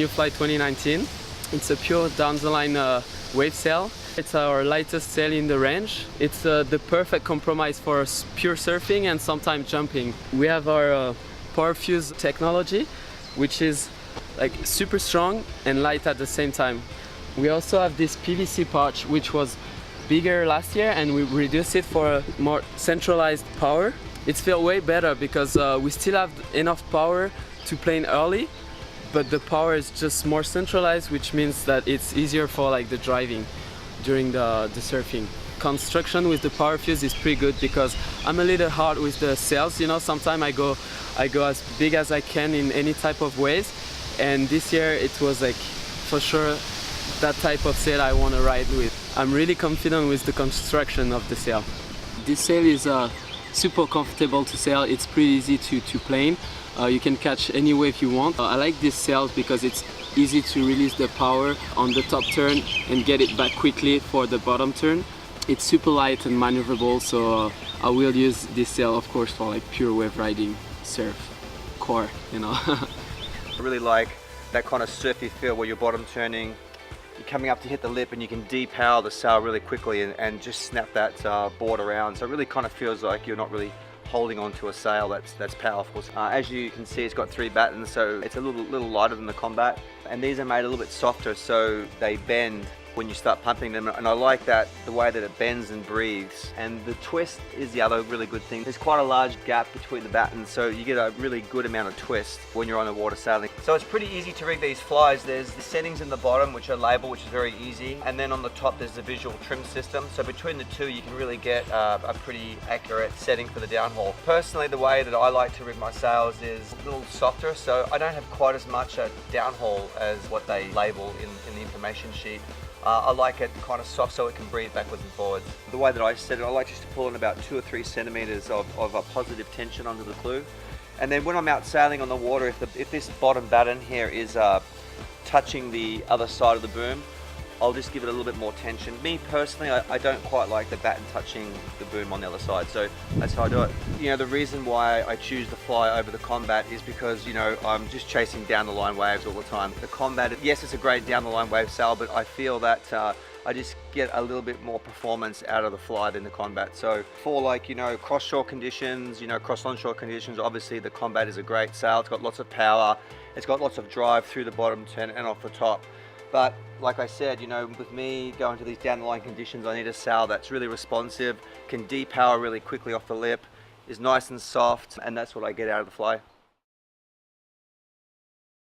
new Fly 2019. It's a pure down the line wave sail. It's our lightest sail in the range. It's the perfect compromise for pure surfing and sometimes jumping. We have our Powerfuse technology, which is like super strong and light at the same time. We also have this PVC pouch, which was bigger last year, and we reduced it for a more centralized power. It feels way better because we still have enough power to plane early, but the power is just more centralized, which means that it's easier for like the driving during the surfing. Construction with the Powerfuse is pretty good because I'm a little hard with the sails, you know. Sometimes I go as big as I can in any type of waves, and this year it was like for sure that type of sail I want to ride with. I'm really confident with the construction of the sail. This sail is super comfortable to sail. It's pretty easy to plane. You can catch any wave you want. I like this sail because it's easy to release the power on the top turn and get it back quickly for the bottom turn. It's super light and maneuverable, so I will use this sail of course for like pure wave riding, surf, core, you know. I really like that kind of surfy feel where you're bottom turning, you're coming up to hit the lip and you can depower the sail really quickly and just snap that board around. So it really kind of feels like you're not really holding onto a sail that's powerful. As you can see, it's got 3 battens, so it's a little lighter than the Combat, and these are made a little bit softer so they bend when you start pumping them, and I like that, the way that it bends and breathes. And the twist is the other really good thing. There's quite a large gap between the battens, so you get a really good amount of twist when you're on the water sailing. So it's pretty easy to rig these flies. There's the settings in the bottom which are labeled, which is very easy, and then on the top there's the visual trim system. So between the two you can really get a pretty accurate setting for the downhaul. Personally, the way that I like to rig my sails is a little softer, so I don't have quite as much a downhaul as what they label in the information sheet. I like it kind of soft so it can breathe backwards and forwards. The way that I set it, I like just to pull in about 2 or 3 centimeters of a positive tension onto the clue. And then when I'm out sailing on the water, if this bottom batten here is touching the other side of the boom, I'll just give it a little bit more tension. Me personally, I don't quite like the batten touching the boom on the other side, so that's how I do it. You know, the reason why I choose the Fly over the Combat is because, you know, I'm just chasing down the line waves all the time. The Combat, yes, it's a great down the line wave sail, but I feel that I just get a little bit more performance out of the Fly than the Combat. So for like, you know, cross-shore conditions, you know, cross-onshore conditions, obviously the Combat is a great sail. It's got lots of power, it's got lots of drive through the bottom turn and off the top. But like I said, you know, with me going to these down the line conditions, I need a sail that's really responsive, can depower really quickly off the lip, is nice and soft, and that's what I get out of the Fly.